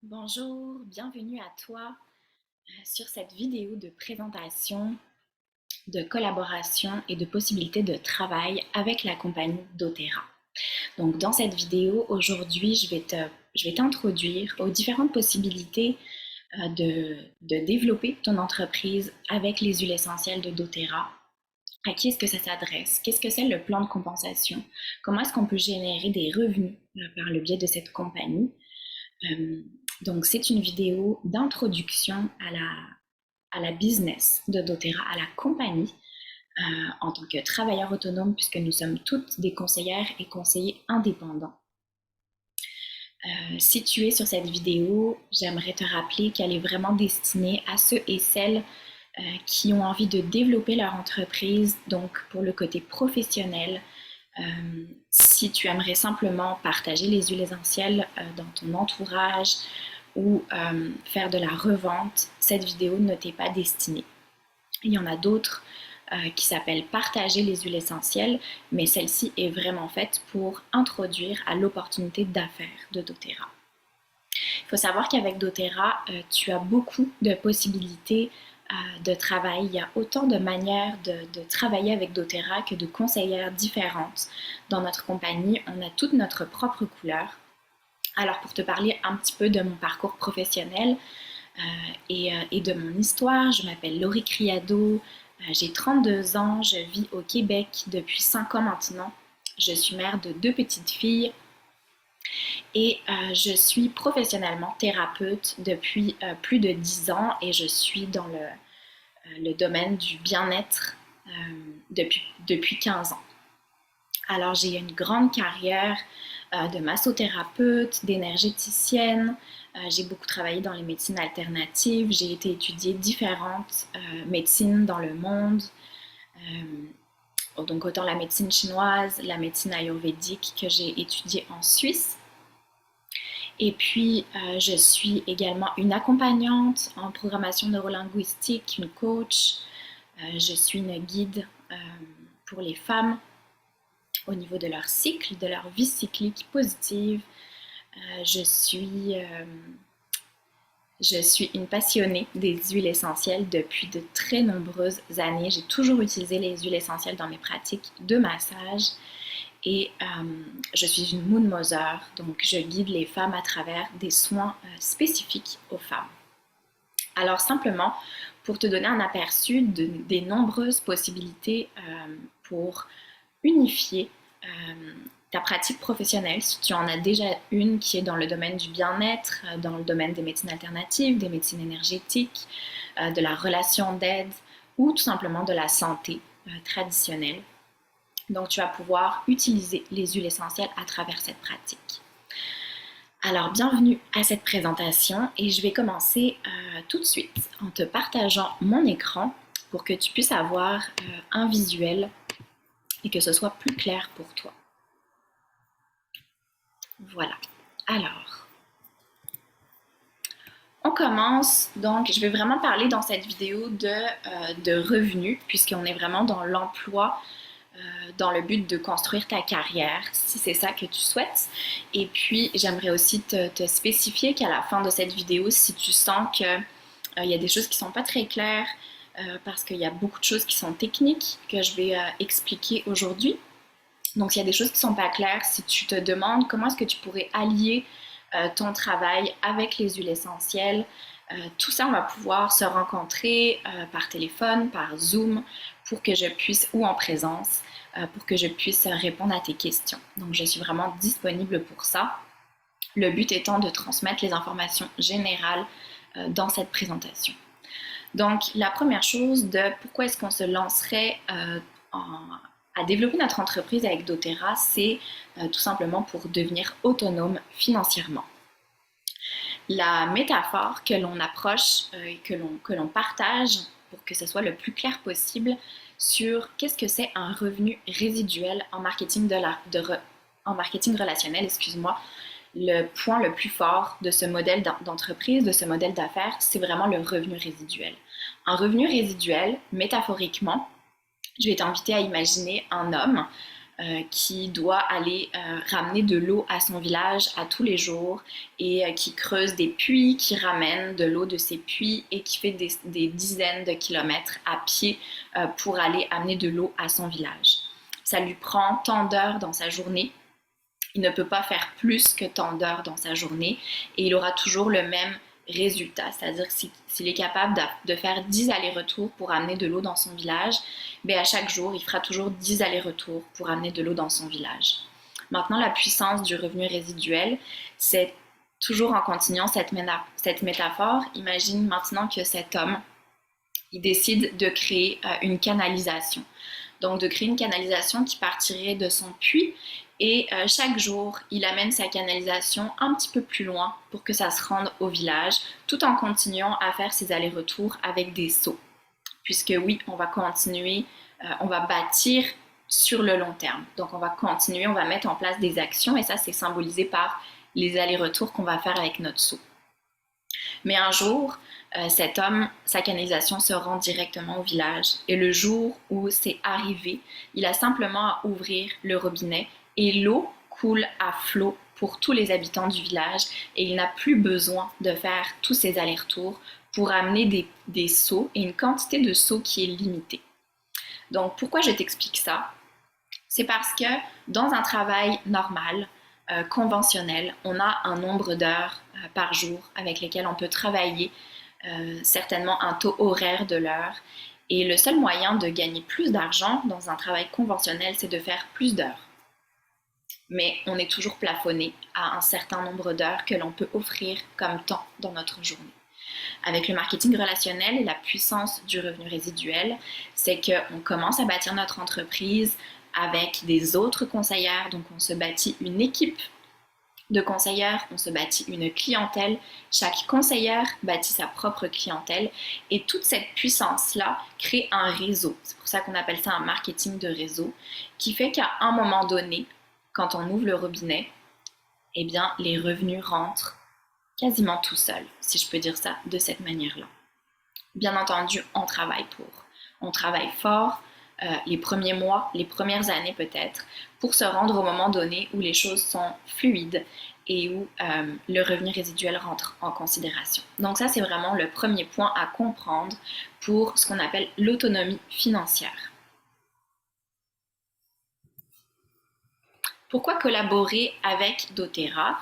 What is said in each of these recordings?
Bonjour, bienvenue à toi sur cette vidéo de présentation, de collaboration et de possibilités de travail avec la compagnie doTERRA. Donc dans cette vidéo, aujourd'hui, je vais t'introduire aux différentes possibilités de développer ton entreprise avec les huiles essentielles de doTERRA. À qui est-ce que ça s'adresse? Qu'est-ce que c'est le plan de compensation? Comment est-ce qu'on peut générer des revenus par le biais de cette compagnie? Euh, donc, c'est une vidéo d'introduction à la business de doTERRA, à la compagnie, en tant que travailleur autonome, puisque nous sommes toutes des conseillères et conseillers indépendants. Si tu es sur cette vidéo, j'aimerais te rappeler qu'elle est vraiment destinée à ceux et celles qui ont envie de développer leur entreprise, donc pour le côté professionnel. Si tu aimerais simplement partager les huiles essentielles dans ton entourage ou faire de la revente, cette vidéo ne t'est pas destinée. Il y en a d'autres qui s'appellent Partager les huiles essentielles, mais celle-ci est vraiment faite pour introduire à l'opportunité d'affaires de doTERRA. Il faut savoir qu'avec doTERRA, tu as beaucoup de possibilités de travail. Il y a autant de manières de travailler avec doTERRA que de conseillères différentes. Dans notre compagnie, on a toute notre propre couleur. Alors pour te parler un petit peu de mon parcours professionnel et de mon histoire, je m'appelle Laurie Criado, j'ai 32 ans, je vis au Québec depuis 5 ans maintenant. Je suis mère de 2 petites filles et je suis professionnellement thérapeute depuis plus de 10 ans et je suis dans le domaine du bien-être depuis 15 ans. Alors j'ai une grande carrière de massothérapeute, d'énergéticienne. J'ai beaucoup travaillé dans les médecines alternatives. J'ai été étudier différentes médecines dans le monde. Donc autant la médecine chinoise, la médecine ayurvédique que j'ai étudiée en Suisse. Et puis, je suis également une accompagnante en programmation neurolinguistique, une coach. Je suis une guide pour les femmes au niveau de leur cycle, de leur vie cyclique positive. Je suis une passionnée des huiles essentielles depuis de très nombreuses années. J'ai toujours utilisé les huiles essentielles dans mes pratiques de massage. Et je suis une Moon Mother, donc je guide les femmes à travers des soins spécifiques aux femmes. Alors simplement, pour te donner un aperçu des nombreuses possibilités pour unifier ta pratique professionnelle, si tu en as déjà une qui est dans le domaine du bien-être, dans le domaine des médecines alternatives, des médecines énergétiques, de la relation d'aide ou tout simplement de la santé traditionnelle. Donc tu vas pouvoir utiliser les huiles essentielles à travers cette pratique. Alors bienvenue à cette présentation et je vais commencer tout de suite en te partageant mon écran pour que tu puisses avoir un visuel et que ce soit plus clair pour toi. Voilà. Alors, on commence. Donc, je vais vraiment parler dans cette vidéo de revenus puisqu'on est vraiment dans l'emploi dans le but de construire ta carrière, si c'est ça que tu souhaites. Et puis, j'aimerais aussi te spécifier qu'à la fin de cette vidéo, si tu sens qu'il y a des choses qui ne sont pas très claires, parce qu'il y a beaucoup de choses qui sont techniques que je vais expliquer aujourd'hui. Donc, s'il y a des choses qui ne sont pas claires, si tu te demandes comment est-ce que tu pourrais allier ton travail avec les huiles essentielles, tout ça, on va pouvoir se rencontrer par téléphone, par Zoom, pour que je puisse, ou en présence, pour que je puisse répondre à tes questions. Donc, je suis vraiment disponible pour ça. Le but étant de transmettre les informations générales dans cette présentation. Donc, la première chose de pourquoi est-ce qu'on se lancerait à développer notre entreprise avec doTERRA, c'est tout simplement pour devenir autonome financièrement. La métaphore que l'on approche et que l'on partage pour que ce soit le plus clair possible sur qu'est-ce que c'est un revenu résiduel en marketing, en marketing relationnel, excuse-moi. Le point le plus fort de ce modèle d'entreprise, de ce modèle d'affaires, c'est vraiment le revenu résiduel. Un revenu résiduel, métaphoriquement, je vais t'inviter à imaginer un homme qui doit aller ramener de l'eau à son village à tous les jours et qui creuse des puits, qui ramène de l'eau de ces puits et qui fait des dizaines de kilomètres à pied pour aller amener de l'eau à son village. Ça lui prend tant d'heures dans sa journée. Il ne peut pas faire plus que tant d'heures dans sa journée et il aura toujours le même résultat, c'est-à-dire que s'il est capable de faire 10 allers-retours pour amener de l'eau dans son village, bien à chaque jour, il fera toujours 10 allers-retours pour amener de l'eau dans son village. Maintenant, la puissance du revenu résiduel, c'est toujours en continuant cette métaphore. Imagine maintenant que cet homme, il décide de créer une canalisation. Donc, de créer une canalisation qui partirait de son puits et chaque jour, il amène sa canalisation un petit peu plus loin pour que ça se rende au village, tout en continuant à faire ses allers-retours avec des seaux. Puisque oui, on va continuer, on va bâtir sur le long terme. Donc, on va continuer, on va mettre en place des actions et ça, c'est symbolisé par les allers-retours qu'on va faire avec notre seau. Mais un jour, cet homme, sa canalisation se rend directement au village. Et le jour où c'est arrivé, il a simplement à ouvrir le robinet et l'eau coule à flot pour tous les habitants du village et il n'a plus besoin de faire tous ces allers-retours pour amener des seaux et une quantité de seaux qui est limitée. Donc pourquoi je t'explique ça? C'est parce que dans un travail normal, conventionnel, on a un nombre d'heures par jour avec lesquelles on peut travailler, certainement un taux horaire de l'heure. Et le seul moyen de gagner plus d'argent dans un travail conventionnel, c'est de faire plus d'heures. Mais on est toujours plafonné à un certain nombre d'heures que l'on peut offrir comme temps dans notre journée. Avec le marketing relationnel et la puissance du revenu résiduel, c'est qu'on commence à bâtir notre entreprise avec des autres conseillères. Donc, on se bâtit une équipe de conseillères, on se bâtit une clientèle. Chaque conseillère bâtit sa propre clientèle et toute cette puissance-là crée un réseau. C'est pour ça qu'on appelle ça un marketing de réseau qui fait qu'à un moment donné, quand on ouvre le robinet, eh bien, les revenus rentrent quasiment tout seuls, si je peux dire ça de cette manière-là. Bien entendu, on travaille pour. On travaille fort les premiers mois, les premières années peut-être, pour se rendre au moment donné où les choses sont fluides et où le revenu résiduel rentre en considération. Donc ça, c'est vraiment le premier point à comprendre pour ce qu'on appelle l'autonomie financière. Pourquoi collaborer avec doTERRA?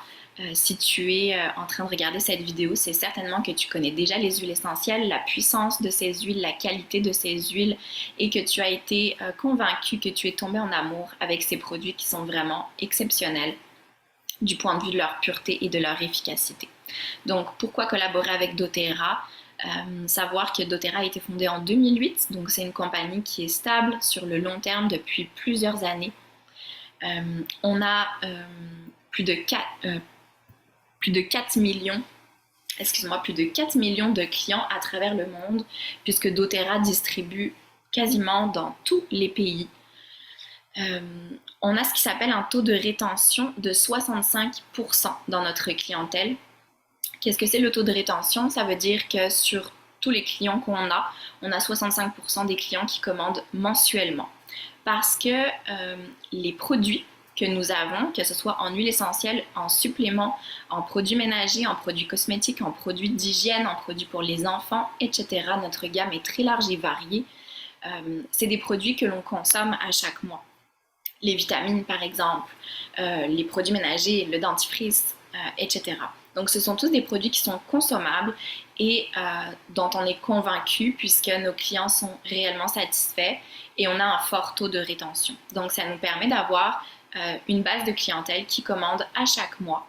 Si tu es en train de regarder cette vidéo, c'est certainement que tu connais déjà les huiles essentielles, la puissance de ces huiles, la qualité de ces huiles et que tu as été convaincu, que tu es tombé en amour avec ces produits qui sont vraiment exceptionnels du point de vue de leur pureté et de leur efficacité. Donc, pourquoi collaborer avec doTERRA? Savoir que doTERRA a été fondée en 2008, donc c'est une compagnie qui est stable sur le long terme depuis plusieurs années. On a plus de 4 millions de clients à travers le monde, puisque doTERRA distribue quasiment dans tous les pays. On a ce qui s'appelle un taux de rétention de 65% dans notre clientèle. Qu'est-ce que c'est le taux de rétention? Ça veut dire que sur tous les clients qu'on a, on a 65% des clients qui commandent mensuellement. Parce que les produits que nous avons, que ce soit en huile essentielle, en suppléments, en produits ménagers, en produits cosmétiques, en produits d'hygiène, en produits pour les enfants, etc. Notre gamme est très large et variée. C'est des produits que l'on consomme à chaque mois. Les vitamines, par exemple, les produits ménagers, le dentifrice, etc. Donc, ce sont tous des produits qui sont consommables et dont on est convaincu puisque nos clients sont réellement satisfaits et on a un fort taux de rétention. Donc, ça nous permet d'avoir une base de clientèle qui commande à chaque mois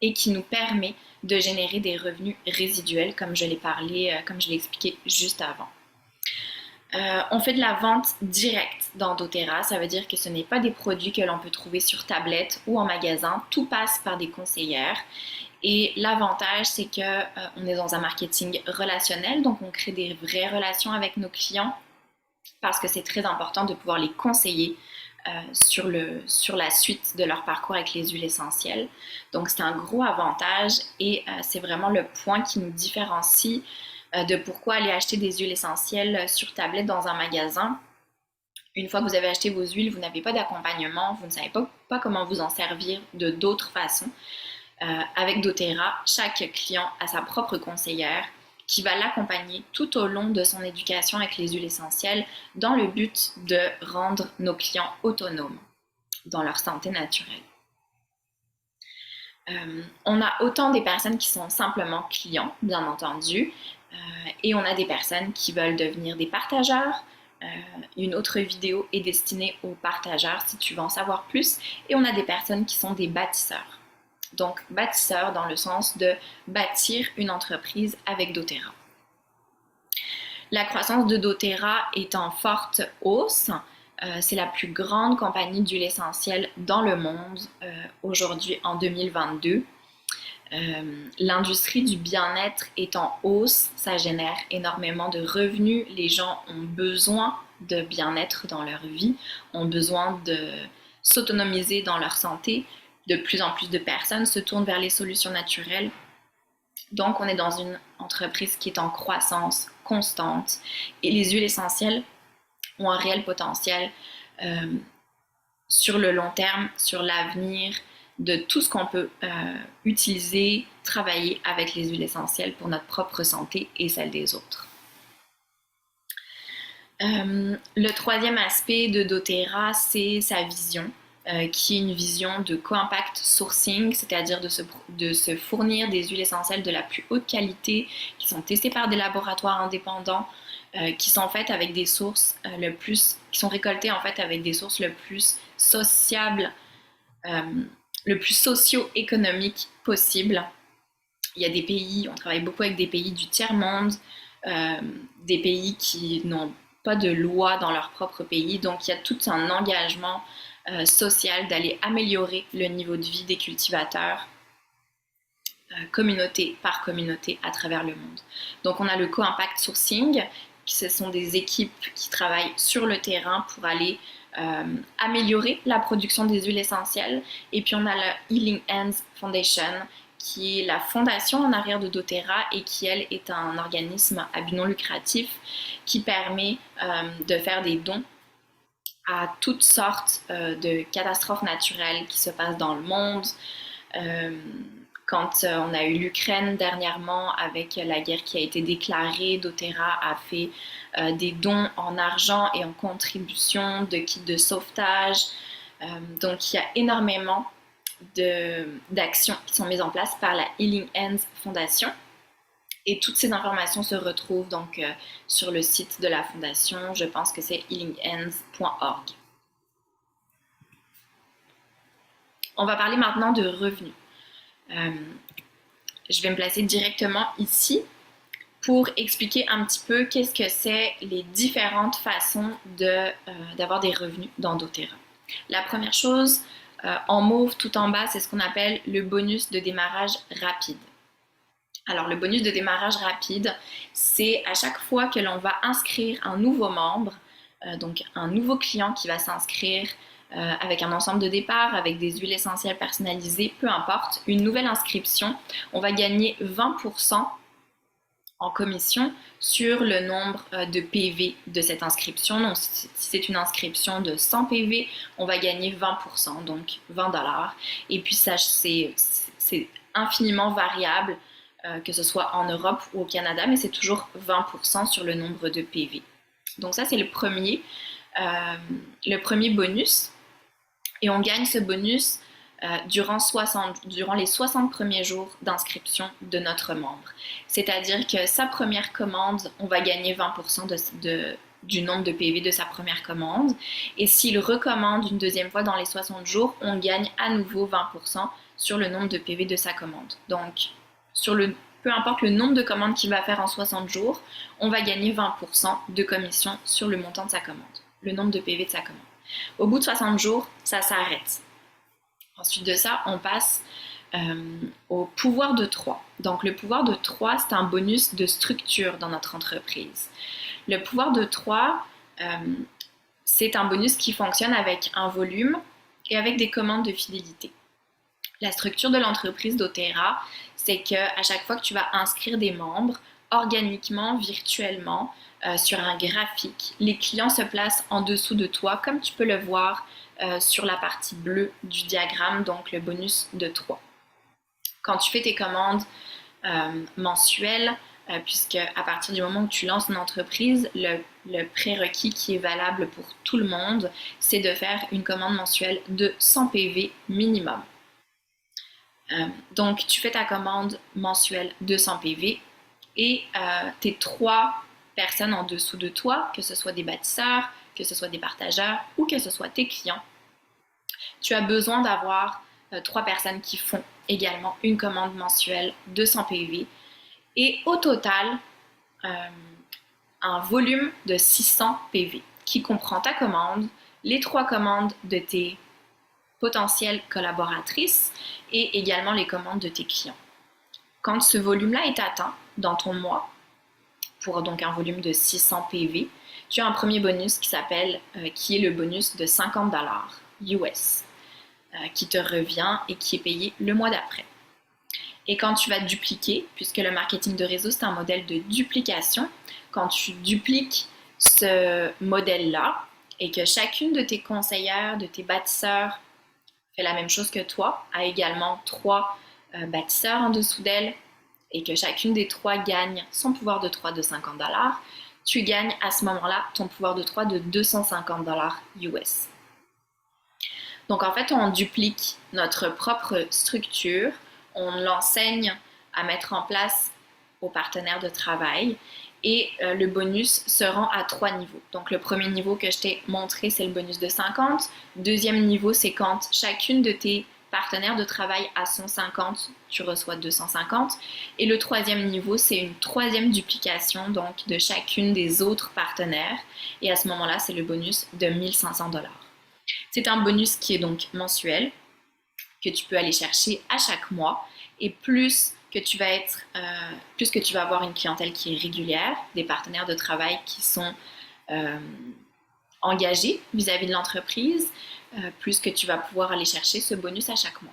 et qui nous permet de générer des revenus résiduels, comme je l'ai parlé, comme je l'ai expliqué juste avant. On fait de la vente directe dans doTERRA, ça veut dire que ce n'est pas des produits que l'on peut trouver sur tablette ou en magasin, tout passe par des conseillères. Et l'avantage, c'est qu'on est dans un marketing relationnel, donc on crée des vraies relations avec nos clients parce que c'est très important de pouvoir les conseiller sur la suite de leur parcours avec les huiles essentielles. Donc c'est un gros avantage et c'est vraiment le point qui nous différencie de pourquoi aller acheter des huiles essentielles sur tablette dans un magasin. Une fois que vous avez acheté vos huiles, vous n'avez pas d'accompagnement, vous ne savez pas comment vous en servir de d'autres façons. Avec doTERRA, chaque client a sa propre conseillère qui va l'accompagner tout au long de son éducation avec les huiles essentielles dans le but de rendre nos clients autonomes dans leur santé naturelle. On a autant des personnes qui sont simplement clients, bien entendu, et on a des personnes qui veulent devenir des partageurs. Une autre vidéo est destinée aux partageurs si tu veux en savoir plus. Et on a des personnes qui sont des bâtisseurs. Donc, bâtisseurs dans le sens de bâtir une entreprise avec doTERRA. La croissance de doTERRA est en forte hausse. C'est la plus grande compagnie d'huile essentielle dans le monde aujourd'hui en 2022. L'industrie du bien-être est en hausse, ça génère énormément de revenus. Les gens ont besoin de bien-être dans leur vie, ont besoin de s'autonomiser dans leur santé. De plus en plus de personnes se tournent vers les solutions naturelles. Donc, on est dans une entreprise qui est en croissance constante et les huiles essentielles ont un réel potentiel sur le long terme, sur l'avenir de tout ce qu'on peut utiliser, travailler avec les huiles essentielles pour notre propre santé et celle des autres. Le troisième aspect de doTERRA, c'est sa vision, qui est une vision de co-impact sourcing, c'est-à-dire de se fournir des huiles essentielles de la plus haute qualité, qui sont testées par des laboratoires indépendants, qui sont faites avec des sources qui sont récoltées en fait avec des sources le plus sociables, le plus socio-économique possible. Il y a des pays, on travaille beaucoup avec des pays du tiers-monde, des pays qui n'ont pas de loi dans leur propre pays, donc il y a tout un engagement social d'aller améliorer le niveau de vie des cultivateurs, communauté par communauté à travers le monde. Donc on a le co-impact sourcing, ce sont des équipes qui travaillent sur le terrain pour aller améliorer la production des huiles essentielles. Et puis on a la Healing Hands Foundation, qui est la fondation en arrière de doTERRA et qui, elle, est un organisme à but non lucratif qui permet de faire des dons à toutes sortes de catastrophes naturelles qui se passent dans le monde. Quand on a eu l'Ukraine dernièrement avec la guerre qui a été déclarée, doTERRA a fait des dons en argent et en contribution de kits de sauvetage. Donc il y a énormément d'actions qui sont mises en place par la Healing Hands Foundation. Et toutes ces informations se retrouvent donc sur le site de la fondation. Je pense que c'est healinghands.org. On va parler maintenant de revenus. Je vais me placer directement ici pour expliquer un petit peu qu'est-ce que c'est les différentes façons d'avoir des revenus dans doTERRA. La première chose, en mauve tout en bas, c'est ce qu'on appelle le bonus de démarrage rapide. Alors, le bonus de démarrage rapide, c'est à chaque fois que l'on va inscrire un nouveau membre, donc un nouveau client qui va s'inscrire avec un ensemble de départ, avec des huiles essentielles personnalisées, peu importe, une nouvelle inscription, on va gagner 20% en commission sur le nombre de PV de cette inscription. Donc, si c'est une inscription de 100 PV, on va gagner 20%, donc $20. Et puis, ça, c'est infiniment variable, que ce soit en Europe ou au Canada, mais c'est toujours 20% sur le nombre de PV. Donc ça, c'est le premier bonus. Et on gagne ce bonus durant les 60 premiers jours d'inscription de notre membre. C'est-à-dire que sa première commande, on va gagner 20% du nombre de PV de sa première commande. Et s'il recommande une deuxième fois dans les 60 jours, on gagne à nouveau 20% sur le nombre de PV de sa commande. Donc, peu importe le nombre de commandes qu'il va faire en 60 jours, on va gagner 20% de commission sur le montant de sa commande, le nombre de PV de sa commande. Au bout de 60 jours, ça s'arrête. Ensuite de ça, on passe au pouvoir de 3. Donc le pouvoir de 3, c'est un bonus de structure dans notre entreprise. Le pouvoir de 3, c'est un bonus qui fonctionne avec un volume et avec des commandes de fidélité. La structure de l'entreprise doTERRA, c'est qu'à chaque fois que tu vas inscrire des membres, organiquement, virtuellement, sur un graphique. Les clients se placent en dessous de toi, comme tu peux le voir sur la partie bleue du diagramme, donc le bonus de 3. Quand tu fais tes commandes mensuelles, puisque à partir du moment où tu lances une entreprise, le prérequis qui est valable pour tout le monde, c'est de faire une commande mensuelle de 100 PV minimum. Donc, tu fais ta commande mensuelle de 100 PV et tes 3 personnes en dessous de toi, que ce soit des bâtisseurs, que ce soit des partageurs ou que ce soit tes clients, tu as besoin d'avoir 3 personnes qui font également une commande mensuelle de 100 PV et au total, un volume de 600 PV qui comprend ta commande, les 3 commandes de tes potentielles collaboratrices et également les commandes de tes clients. Quand ce volume-là est atteint dans ton mois, pour donc un volume de 600 PV, tu as un premier bonus qui est le bonus de $50 US, qui te revient et qui est payé le mois d'après. Et quand tu vas dupliquer, puisque le marketing de réseau, c'est un modèle de duplication, quand tu dupliques ce modèle-là et que chacune de tes conseillères, de tes bâtisseurs fait la même chose que toi, a également 3 bâtisseurs en dessous d'elle et que chacune des 3 gagne son pouvoir de 3 de $50, tu gagnes à ce moment-là ton pouvoir de 3 de $250 US. Donc en fait, on duplique notre propre structure, on l'enseigne à mettre en place aux partenaires de travail et le bonus se rend à 3 niveaux. Donc le premier niveau que je t'ai montré, c'est le bonus de 50. Deuxième niveau, c'est quand chacune de tes partenaires de travail a son 50, tu reçois 250. Et le troisième niveau, c'est une troisième duplication donc de chacune des autres partenaires. Et à ce moment-là, c'est le bonus de $1500. C'est un bonus qui est donc mensuel, que tu peux aller chercher à chaque mois. Et plus que tu vas avoir une clientèle qui est régulière, des partenaires de travail qui sont engagés vis-à-vis de l'entreprise, plus que tu vas pouvoir aller chercher ce bonus à chaque mois.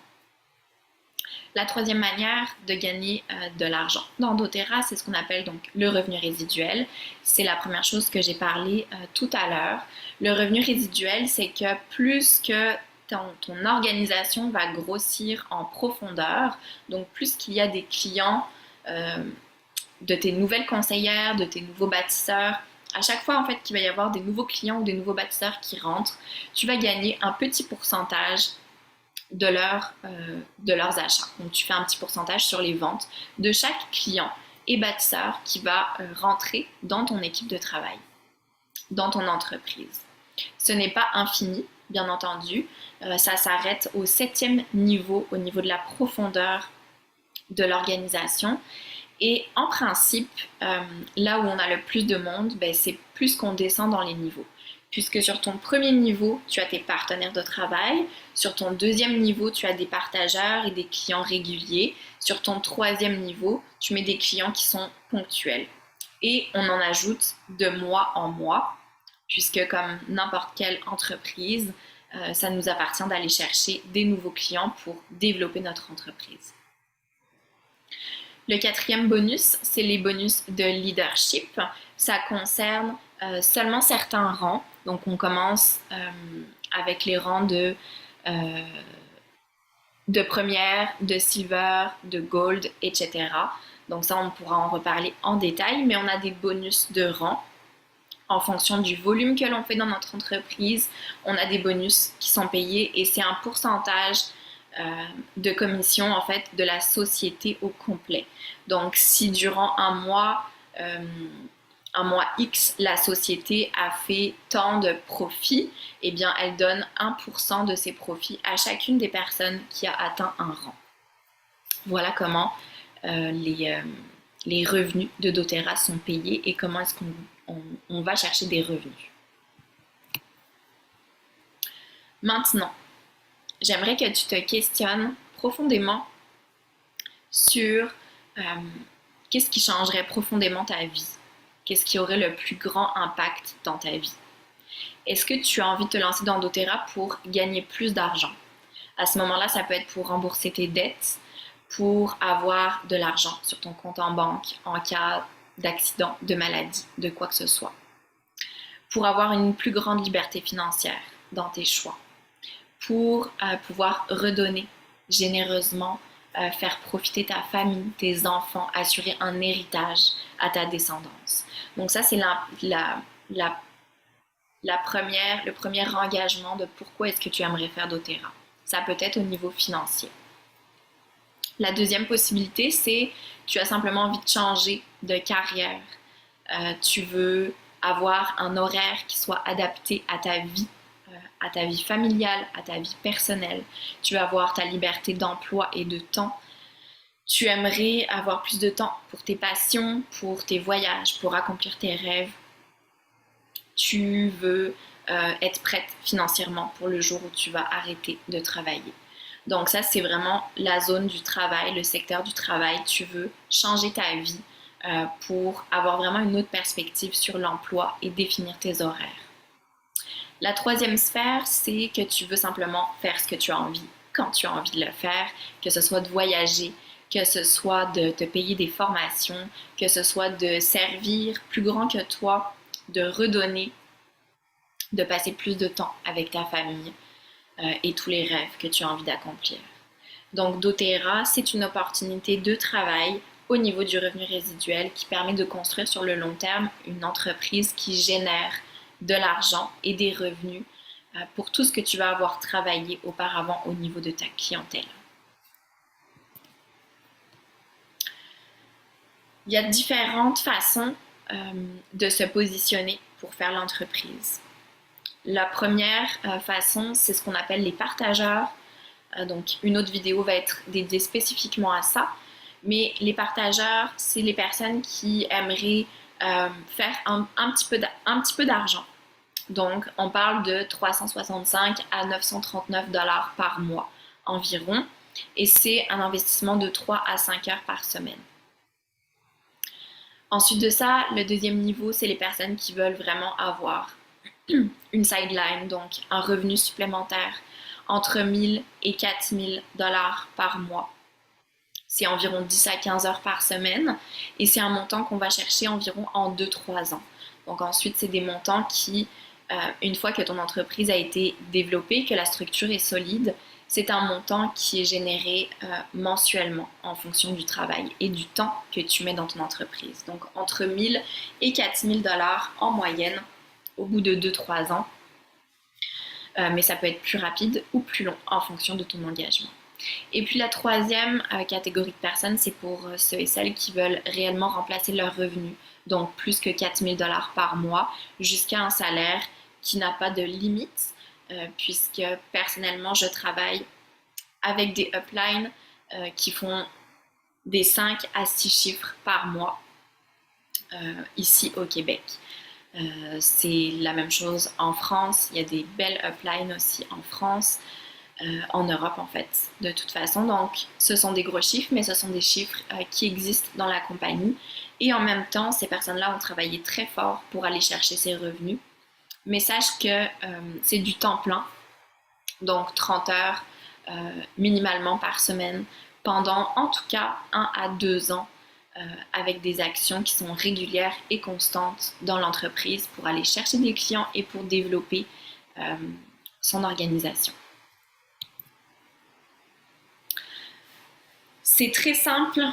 La troisième manière de gagner de l'argent dans doTERRA, c'est ce qu'on appelle donc le revenu résiduel. C'est la première chose que j'ai parlé tout à l'heure. Le revenu résiduel, c'est que plus que ton organisation va grossir en profondeur, donc plus qu'il y a des clients de tes nouvelles conseillères, de tes nouveaux bâtisseurs, à chaque fois en fait qu'il va y avoir des nouveaux clients ou des nouveaux bâtisseurs qui rentrent, tu vas gagner un petit pourcentage de leurs achats. Donc tu fais un petit pourcentage sur les ventes de chaque client et bâtisseur qui va rentrer dans ton équipe de travail, dans ton entreprise. Ce n'est pas infini, bien entendu. Ça s'arrête au 7e niveau, au niveau de la profondeur de l'organisation. Et en principe, là où on a le plus de monde, c'est plus qu'on descend dans les niveaux. Puisque sur ton premier niveau, tu as tes partenaires de travail. Sur ton deuxième niveau, tu as des partageurs et des clients réguliers. Sur ton troisième niveau, tu mets des clients qui sont ponctuels. Et on en ajoute de mois en mois, puisque comme n'importe quelle entreprise, ça nous appartient d'aller chercher des nouveaux clients pour développer notre entreprise. Le 4e bonus, c'est les bonus de leadership. Ça concerne seulement certains rangs. Donc on commence avec les rangs de première, de silver, de gold, etc. Donc ça, on pourra en reparler en détail, mais on a des bonus de rang en fonction du volume que l'on fait dans notre entreprise. On a des bonus qui sont payés et c'est un pourcentage de commission en fait de la société au complet. Donc si durant un mois X, la société a fait tant de profits, eh bien elle donne 1% de ses profits à chacune des personnes qui a atteint un rang. Voilà comment les revenus de doTERRA sont payés et comment est-ce qu'on va chercher des revenus. Maintenant, j'aimerais que tu te questionnes profondément sur qu'est-ce qui changerait profondément ta vie. Qu'est-ce qui aurait le plus grand impact dans ta vie? Est-ce que tu as envie de te lancer dans doTERRA pour gagner plus d'argent? À ce moment-là, ça peut être pour rembourser tes dettes, pour avoir de l'argent sur ton compte en banque en cas d'accident, de maladie, de quoi que ce soit. Pour avoir une plus grande liberté financière dans tes choix. Pour pouvoir redonner généreusement, faire profiter ta famille, tes enfants, assurer un héritage à ta descendance. Donc ça, c'est le premier engagement de pourquoi est-ce que tu aimerais faire doTERRA. Ça peut être au niveau financier. La deuxième possibilité, c'est tu as simplement envie de changer de carrière. Tu veux avoir un horaire qui soit adapté à ta vie familiale, à ta vie personnelle. Tu veux avoir ta liberté d'emploi et de temps. Tu aimerais avoir plus de temps pour tes passions, pour tes voyages, pour accomplir tes rêves. Tu veux être prête financièrement pour le jour où tu vas arrêter de travailler. Donc ça, c'est vraiment la zone du travail, le secteur du travail. Tu veux changer ta vie pour avoir vraiment une autre perspective sur l'emploi et définir tes horaires. La troisième sphère, c'est que tu veux simplement faire ce que tu as envie, quand tu as envie de le faire, que ce soit de voyager, que ce soit de te payer des formations, que ce soit de servir plus grand que toi, de redonner, de passer plus de temps avec ta famille et tous les rêves que tu as envie d'accomplir. Donc doTERRA, c'est une opportunité de travail au niveau du revenu résiduel qui permet de construire sur le long terme une entreprise qui génère de l'argent et des revenus pour tout ce que tu vas avoir travaillé auparavant au niveau de ta clientèle. Il y a différentes façons de se positionner pour faire l'entreprise. La première façon, c'est ce qu'on appelle les partageurs. Donc, une autre vidéo va être dédiée spécifiquement à ça. Mais les partageurs, c'est les personnes qui aimeraient faire un petit peu d'argent. Donc, on parle de 365 à 939 $ par mois environ. Et c'est un investissement de 3 à 5 heures par semaine. Ensuite de ça, le deuxième niveau, c'est les personnes qui veulent vraiment avoir une sideline, donc un revenu supplémentaire entre 1000 et 4000 $ par mois. C'est environ 10 à 15 heures par semaine et c'est un montant qu'on va chercher environ en 2-3 ans. Donc ensuite, c'est des montants qui, une fois que ton entreprise a été développée, que la structure est solide, c'est un montant qui est généré mensuellement en fonction du travail et du temps que tu mets dans ton entreprise. Donc entre 1000 et 4000 $ en moyenne au bout de 2-3 ans. Mais ça peut être plus rapide ou plus long en fonction de ton engagement. Et puis la troisième catégorie de personnes, c'est pour ceux et celles qui veulent réellement remplacer leurs revenus, donc plus que 4000 $ par mois, jusqu'à un salaire qui n'a pas de limite, puisque personnellement, je travaille avec des uplines qui font des 5 à 6 chiffres par mois ici au Québec. C'est la même chose en France, il y a des belles uplines aussi en France, en Europe en fait, de toute façon. Donc ce sont des gros chiffres, mais ce sont des chiffres qui existent dans la compagnie. Et en même temps, ces personnes-là ont travaillé très fort pour aller chercher ces revenus. Mais sache que c'est du temps plein, donc 30 heures minimalement par semaine, pendant en tout cas 1 à 2 ans, avec des actions qui sont régulières et constantes dans l'entreprise pour aller chercher des clients et pour développer son organisation. C'est très simple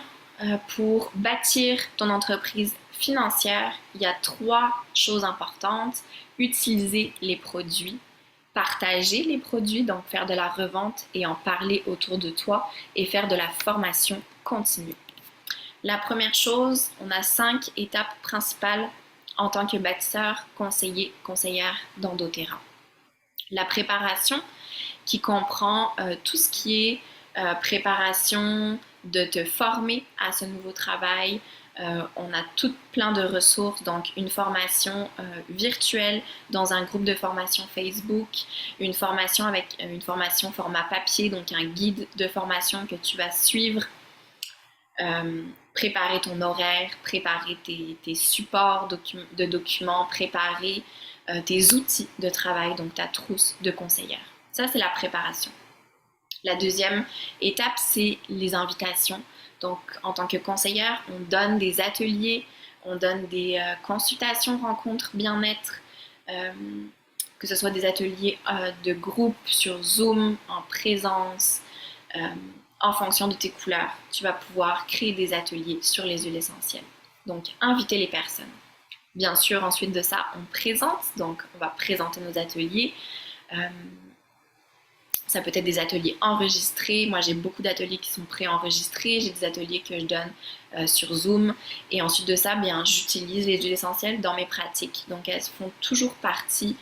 pour bâtir ton entreprise financière. Il y a 3 choses importantes. Utiliser les produits, partager les produits, donc faire de la revente et en parler autour de toi et faire de la formation continue. La première chose, on a 5 étapes principales en tant que bâtisseur, conseiller, conseillère dans doTERRA. La préparation qui comprend tout ce qui est préparation de te former à ce nouveau travail. On a tout plein de ressources, donc une formation virtuelle dans un groupe de formation Facebook, une formation avec une formation format papier, donc un guide de formation que tu vas suivre, préparer ton horaire, préparer tes supports de documents, préparer tes outils de travail, donc ta trousse de conseillère. Ça, c'est la préparation. La deuxième étape, c'est les invitations. Donc, en tant que conseillère, on donne des ateliers On donne des consultations, rencontres, bien-être, que ce soit des ateliers de groupe sur Zoom, en présence, en fonction de tes couleurs. Tu vas pouvoir créer des ateliers sur les huiles essentielles. Donc, inviter les personnes. Bien sûr, ensuite de ça, on présente. Donc, on va présenter nos ateliers. Ça peut être des ateliers enregistrés. Moi, j'ai beaucoup d'ateliers qui sont préenregistrés. J'ai des ateliers que je donne sur Zoom. Et ensuite de ça, bien, j'utilise les huiles essentielles dans mes pratiques. Donc, elles font toujours partie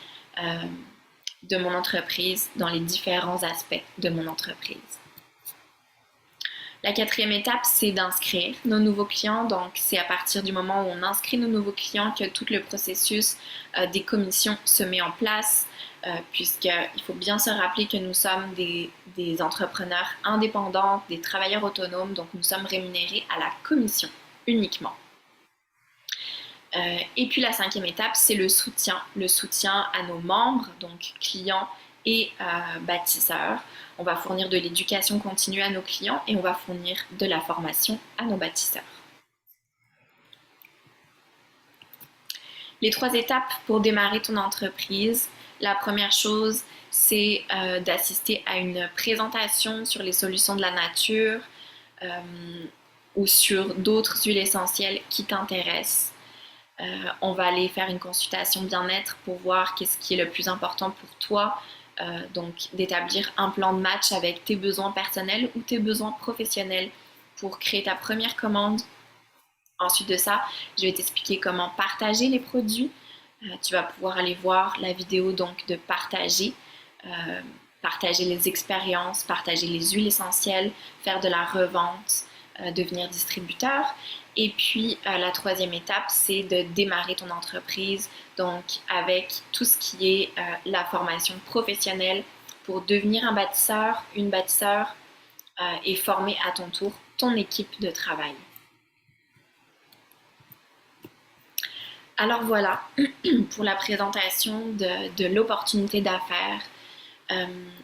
de mon entreprise, dans les différents aspects de mon entreprise. La quatrième étape, c'est d'inscrire nos nouveaux clients. Donc, c'est à partir du moment où on inscrit nos nouveaux clients que tout le processus des commissions se met en place, puisqu'il faut bien se rappeler que nous sommes des entrepreneurs indépendants, des travailleurs autonomes, donc nous sommes rémunérés à la commission uniquement. Et puis la cinquième étape, c'est le soutien à nos membres, donc clients et bâtisseurs. On va fournir de l'éducation continue à nos clients et on va fournir de la formation à nos bâtisseurs. Les 3 étapes pour démarrer ton entreprise. La première chose, c'est d'assister à une présentation sur les solutions de la nature ou sur d'autres huiles essentielles qui t'intéressent. On va aller faire une consultation bien-être pour voir qu'est-ce qui est le plus important pour toi. Donc d'établir un plan de match avec tes besoins personnels ou tes besoins professionnels pour créer ta première commande. Ensuite de ça, je vais t'expliquer comment partager les produits. Tu vas pouvoir aller voir la vidéo donc de partager les expériences, partager les huiles essentielles, faire de la revente, devenir distributeur. Et puis la troisième étape, c'est de démarrer ton entreprise, donc avec tout ce qui est la formation professionnelle pour devenir un bâtisseur, une bâtisseur et former à ton tour ton équipe de travail. Alors voilà pour la présentation de l'opportunité d'affaires.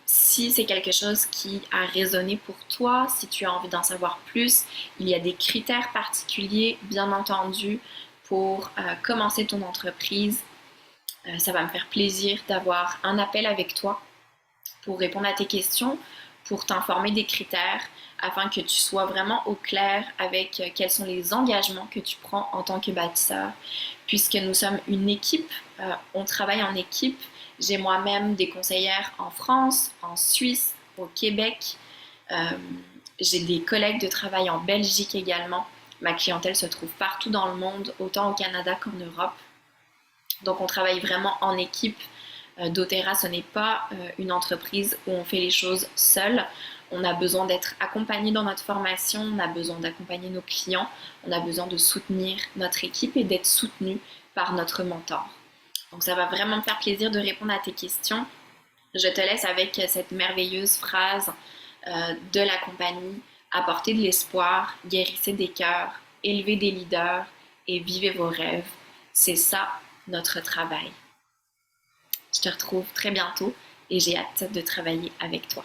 Si c'est quelque chose qui a résonné pour toi, si tu as envie d'en savoir plus, il y a des critères particuliers, bien entendu, pour commencer ton entreprise. Ça va me faire plaisir d'avoir un appel avec toi pour répondre à tes questions, pour t'informer des critères, afin que tu sois vraiment au clair avec quels sont les engagements que tu prends en tant que bâtisseur. Puisque nous sommes une équipe, on travaille en équipe. J'ai moi-même des conseillères en France, en Suisse, au Québec. J'ai des collègues de travail en Belgique également. Ma clientèle se trouve partout dans le monde, autant au Canada qu'en Europe. Donc on travaille vraiment en équipe. doTERRA, ce n'est pas une entreprise où on fait les choses seul. On a besoin d'être accompagné dans notre formation, on a besoin d'accompagner nos clients, on a besoin de soutenir notre équipe et d'être soutenu par notre mentor. Donc ça va vraiment me faire plaisir de répondre à tes questions. Je te laisse avec cette merveilleuse phrase de la compagnie: apportez de l'espoir, guérissez des cœurs, élevez des leaders et vivez vos rêves. C'est ça notre travail. Je te retrouve très bientôt et j'ai hâte de travailler avec toi.